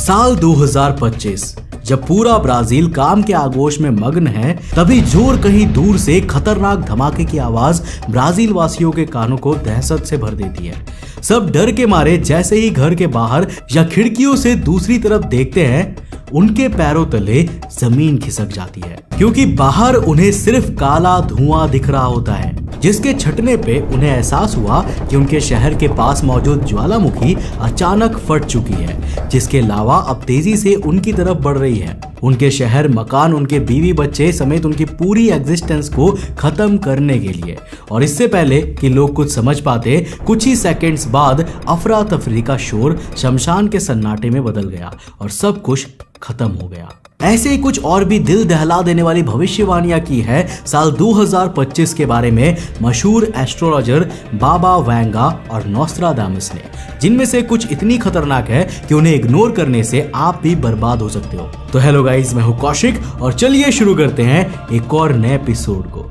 साल 2025 जब पूरा ब्राजील काम के आगोश में मग्न है, तभी जोर कहीं दूर से खतरनाक धमाके की आवाज ब्राजील वासियों के कानों को दहशत से भर देती है। सब डर के मारे जैसे ही घर के बाहर या खिड़कियों से दूसरी तरफ देखते हैं, उनके पैरों तले जमीन खिसक जाती है, क्योंकि बाहर उन्हें सिर्फ काला धुआं दिख रहा होता है, जिसके छटने पे उन्हें एहसास हुआ कि उनके शहर के पास मौजूद ज्वालामुखी अचानक फट चुकी है, जिसके लावा अब तेजी से उनकी तरफ बढ़ रही है। उनके शहर, मकान, उनके बीवी बच्चे समेत उनकी पूरी एग्जिस्टेंस को खत्म करने के लिए। और इससे पहले कि लोग कुछ समझ पाते, कुछ ही सेकंड्स बाद अफरा तफरी का शोर शमशान के सन्नाटे में बदल गया और सब कुछ खत्म हो गया। ऐसे ही कुछ और भी दिल दहला देने वाली भविष्यवाणियां की है साल 2025 के बारे में मशहूर एस्ट्रोलॉजर बाबा वांगा और नोस्ट्राडामस ने, जिनमें से कुछ इतनी खतरनाक है कि उन्हें इग्नोर करने से आप भी बर्बाद हो सकते हो। तो हेलो गाइस, मैं हूं कौशिक और चलिए शुरू करते हैं एक और नए एपिसोड को।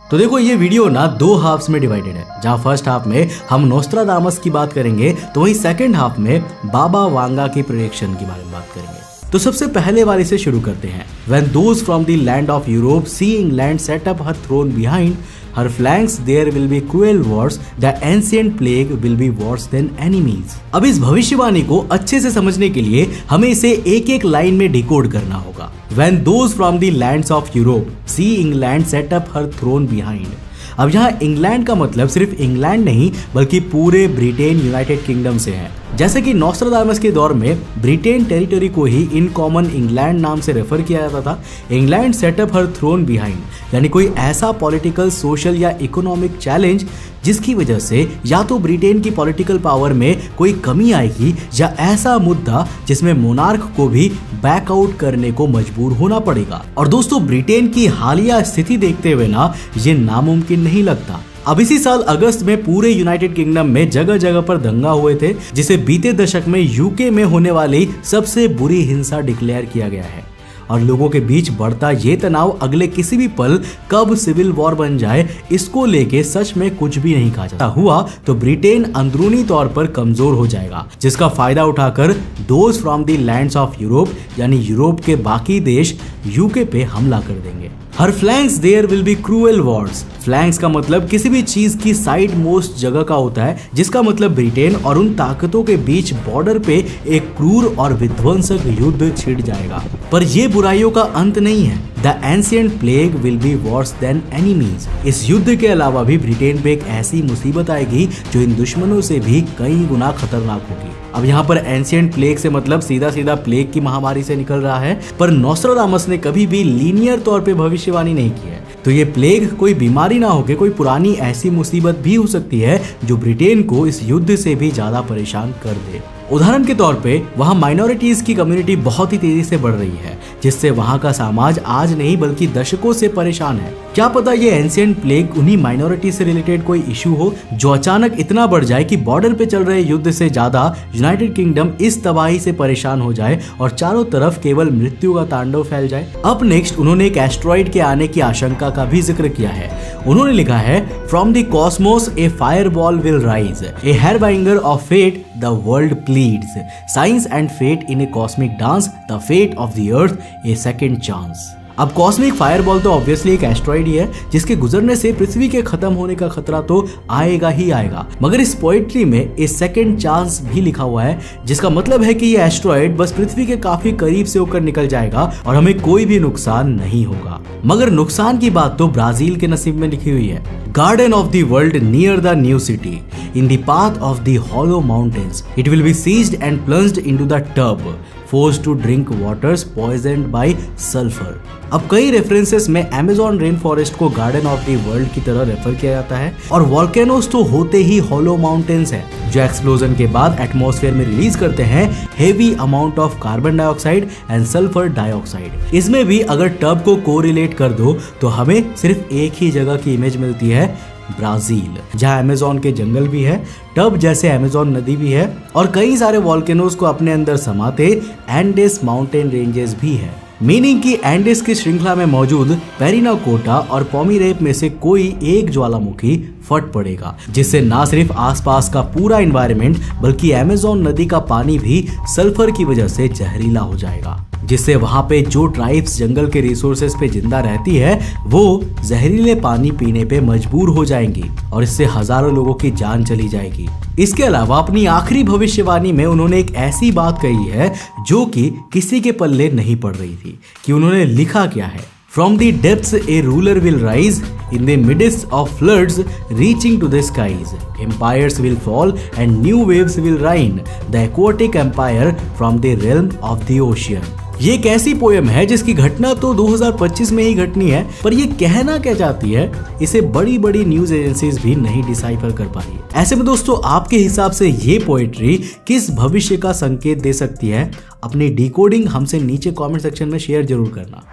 तो देखो, ये वीडियो ना दो हाफ्स में डिवाइडेड है, जहां फर्स्ट हाफ में हम नोस्ट्राडामस की बात करेंगे, तो वहीं सेकंड हाफ में बाबा वांगा की प्रेडिक्शन के बारे में बात करेंगे। तो सबसे पहले वाले से शुरू करते हैं। When those from the land of Europe see England set up her throne behind her flanks, there will be cruel wars. The ancient plague will be worse than enemies. अब इस भविष्यवाणी को अच्छे से समझने के लिए हमें इसे एक एक लाइन में डिकोड करना होगा। When those from the lands of Europe see England set up her throne behind. अब यहाँ इंग्लैंड का मतलब सिर्फ इंग्लैंड नहीं, बल्कि पूरे ब्रिटेन, यूनाइटेड किंगडम से है। जैसे कि नोस्ट्राडामस के दौर में ब्रिटेन टेरिटरी को ही इन कॉमन इंग्लैंड नाम से रेफर किया जाता था। इंग्लैंड सेटअप हर थ्रोन बिहाइंड, यानी कोई ऐसा पॉलिटिकल, सोशल या इकोनॉमिक चैलेंज जिसकी वजह से या तो ब्रिटेन की पॉलिटिकल पावर में कोई कमी आएगी, या ऐसा मुद्दा जिसमें मोनार्क को भी बैकआउट करने को मजबूर होना पड़ेगा। और दोस्तों, ब्रिटेन की हालिया स्थिति देखते हुए ना ये नामुमकिन नहीं लगता। अब इसी साल अगस्त में पूरे यूनाइटेड किंगडम में जगह जगह पर दंगा हुए थे, जिसे बीते दशक में यूके में होने वाली सबसे बुरी हिंसा डिक्लेयर किया गया है। और लोगों के बीच बढ़ता ये तनाव अगले किसी भी पल कब सिविल वॉर बन जाए, इसको लेके सच में कुछ भी नहीं कहा जाता। हुआ तो ब्रिटेन अंदरूनी तौर पर कमजोर हो जाएगा, जिसका फायदा उठाकर those from the lands of Europe, यानी यूरोप के बाकी देश यूके पे हमला कर देंगे। हर flanks there will be cruel wars. Flanks का मतलब किसी भी चीज की साइड मोस्ट जगह का होता है, जिसका मतलब ब्रिटेन और उन ताकतों के बीच बॉर्डर पे एक क्रूर और विध्वंसक युद्ध छिड़ जाएगा। पर ये बुराइयों का अंत नहीं है। The ancient plague will be worse than enemies. इस युद्ध के अलावा भी ब्रिटेन पे एक ऐसी मुसीबत आएगी जो इन दुश्मनों से भी कई गुना खतरनाक होगी। अब यहाँ पर एंशिएंट प्लेग से मतलब सीधा सीधा प्लेग की महामारी से निकल रहा है, पर नोस्ट्राडामस ने कभी भी लीनियर तौर पे भविष्यवाणी नहीं की है। तो ये प्लेग कोई बीमारी ना होके कोई पुरानी ऐसी मुसीबत भी हो सकती है जो ब्रिटेन को इस युद्ध से भी ज्यादा परेशान कर दे। उदाहरण के तौर पे वहाँ माइनॉरिटीज की कम्युनिटी बहुत ही तेजी से बढ़ रही है, जिससे वहाँ का समाज आज नहीं बल्कि दशकों से परेशान है। क्या पता ये एंशिएंट प्लेग उन्हीं माइनॉरिटी से रिलेटेड कोई इशू हो जो अचानक इतना बढ़ जाए कि बॉर्डर पे चल रहे युद्ध से ज्यादा यूनाइटेड किंगडम इस तबाही से परेशान हो जाए और चारों तरफ केवल मृत्यु का तांडव फैल जाए। अब नेक्स्ट उन्होंने एक एस्ट्रॉइड के आने की आशंका का भी जिक्र किया है। उन्होंने लिखा है, from the cosmos a fireball will rise, a harbinger of fate the world pleads, science and fate in a cosmic dance, the fate of the earth a second chance. अब कॉस्मिक फायरबॉल तो obviously एक asteroid ही है, जिसके गुजरने से पृथ्वी के खत्म होने का खतरा तो आएगा ही आएगा। मगर इस पोएट्री में ए सेकंड चांस भी लिखा हुआ है, जिसका मतलब है कि ये एस्ट्रॉइड बस पृथ्वी के काफी करीब से होकर निकल जाएगा और हमें कोई भी नुकसान नहीं होगा। मगर नुकसान की बात तो ब्राजील के नसीब में लिखी हुई है। Garden of the world near the new city, in the path of the hollow mountains, it will be seized and plunged into the tub, forced to drink waters poisoned by sulfur। अब कई references में Amazon rain forest को garden of the world की तरह refer किया जाता है, और वॉल्केनोस तो होते ही हॉलो माउंटेन्स हैं, जो एक्सप्लोजन के बाद एटमॉस्फेयर में रिलीज करते हैं heavy amount of carbon dioxide and sulphur dioxide. इसमें भी अगर टब को कोरिलेट कर दो तो हमें सिर्फ एक ही जगह की इमेज मिलती है, ब्राजील, जहां अमेज़न के जंगल भी है, टब जैसे अमेज़न नदी भी है, और कई सारे वॉल्केनोज को अपने अंदर समाते एंडेस माउंटेन रेंजेस भी है। मीनिंग कि एंडेस की श्रृंखला में मौजूद पेरिनाकोटा और पोमीरेप में से कोई एक ज्वालामुखी फट पड़ेगा, जिससे ना सिर्फ आसपास का पूरा एनवायरनमेंट बल्कि अमेज़न नदी का पानी भी सल्फर की वजह से जहरीला हो जाएगा, जिससे वहां पे जो ट्राइब्स जंगल के रिसोर्सेज पे जिंदा रहती है वो जहरीले पानी पीने पे मजबूर हो जाएंगी और इससे हजारों लोगों की जान चली जाएगी। इसके अलावा अपनी आखिरी भविष्यवाणी में उन्होंने एक ऐसी बात कही है जो कि किसी के पल्ले नहीं पड़ रही थी कि उन्होंने लिखा क्या है। From the depths a ruler will rise, in the midst of floods reaching to the skies. Empires will fall and new waves will reign, the aquatic empire from the realm of the ocean. ये एक ऐसी poem है जिसकी घटना तो 2025 में ही घटनी है, पर ये कहना क्या चाहती है इसे बड़ी बड़ी न्यूज एजेंसीज भी नहीं डिसाइफर कर पा रही है। ऐसे में दोस्तों आपके हिसाब से ये पोएट्री किस भविष्य का संकेत दे सकती है? अपनी डिकोडिंग हमसे नीचे कमेंट सेक्शन में शेयर जरूर करना।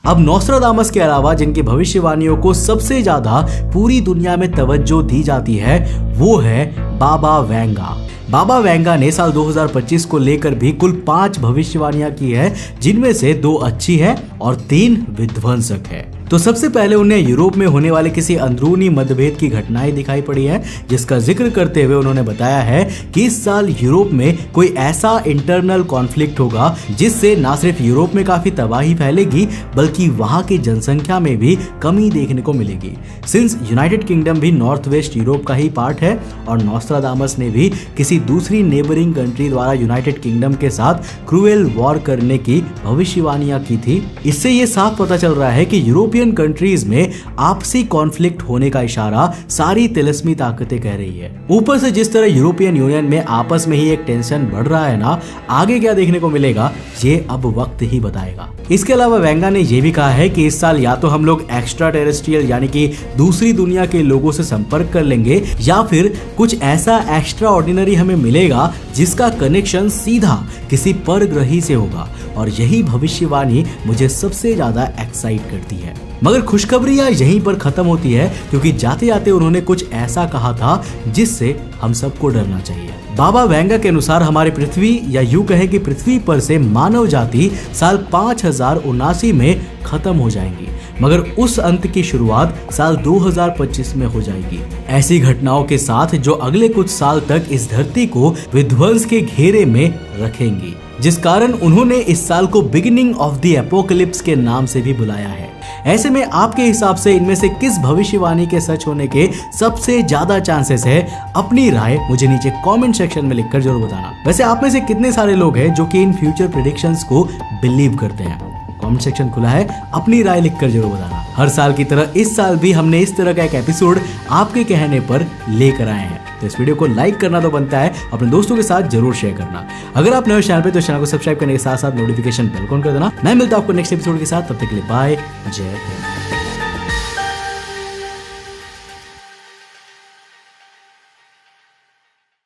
अब नोस्ट्राडामस के अलावा जिनकी भविष्यवाणियों को सबसे ज्यादा पूरी दुनिया में तवज्जो दी जाती है वो है बाबा वांगा। बाबा वांगा ने साल 2025 को लेकर भी कुल 5 भविष्यवाणियां की है, जिनमें से 2 अच्छी है और 3 विध्वंसक है। तो सबसे पहले उन्हें यूरोप में होने वाले किसी अंदरूनी मतभेद की घटनाएं दिखाई पड़ी है, जिसका जिक्र करते हुए उन्होंने बताया है कि इस साल यूरोप में कोई ऐसा इंटरनल कॉन्फ्लिक्ट होगा जिससे ना सिर्फ यूरोप में काफी तबाही फैलेगी बल्कि वहां की जनसंख्या में भी कमी देखने को मिलेगी। सिंस यूनाइटेड किंगडम भी नॉर्थ वेस्ट यूरोप का ही पार्ट है और नोस्ट्राडामस ने भी किसी दूसरी नेबरिंग कंट्री द्वारा यूनाइटेड किंगडम के साथ क्रूएल वॉर करने की भविष्यवाणियां की थी। इससे ये साफ पता चल रहा है कि यूरोपियन कंट्रीज में आपसी कॉन्फ्लिक्ट होने का इशारा सारी तिलिस्मी ताकतें कह रही है। ऊपर से जिस तरह यूरोपियन यूनियन में आपस में ही एक टेंशन बढ़ रहा है ना, आगे क्या देखने को मिलेगा ये अब वक्त ही बताएगा। इसके अलावा वांगा ने यह भी कहा है कि इस साल या तो हम लोग एक्स्ट्रा टेरेस्ट्रियल यानी कि दूसरी दुनिया के लोगों से संपर्क कर लेंगे या फिर कुछ ऐसा एक्स्ट्रा ऑर्डिनरी हमें मिलेगा जिसका कनेक्शन सीधा किसी परग्रही से होगा, और यही भविष्यवाणी मुझे सबसे ज्यादा एक्साइट करती है। मगर खुशखबरियां यहीं पर खत्म होती है, क्योंकि जाते जाते उन्होंने कुछ ऐसा कहा था जिससे हम सबको डरना चाहिए। बाबा वांगा के अनुसार हमारी पृथ्वी या यूं कहें कि पृथ्वी पर से मानव जाति साल 5079 में खत्म हो जाएंगी, मगर उस अंत की शुरुआत साल 2025 में हो जाएगी। ऐसी घटनाओं के साथ जो अगले कुछ साल तक इस धरती को विध्वंस के घेरे में रखेंगी, जिस कारण उन्होंने इस साल को बिगिनिंग ऑफ द एपोकलिप्स के नाम से भी बुलाया है। ऐसे में आपके हिसाब से इनमें से किस भविष्यवाणी के सच होने के सबसे ज्यादा चांसेस है? अपनी राय मुझे नीचे कमेंट सेक्शन में लिखकर जरूर बताना। वैसे आप में से कितने सारे लोग हैं जो कि इन फ्यूचर प्रेडिक्शंस को बिलीव करते हैं? कमेंट सेक्शन खुला है, अपनी राय लिखकर जरूर बताना। हर साल की तरह इस साल भी हमने इस तरह का एक एपिसोड आपके कहने पर लेकर आए हैं, तो इस वीडियो को लाइक करना तो बनता है, अपने दोस्तों के साथ जरूर शेयर करना। अगर आप नए हो चैनल पे तो चैनल को सब्सक्राइब करने के साथ साथ नोटिफिकेशन बेल ऑन कर देना। मैं मिलता हूं आपको नेक्स्ट एपिसोड के साथ, तब तक के लिए बाय, जय हिंद।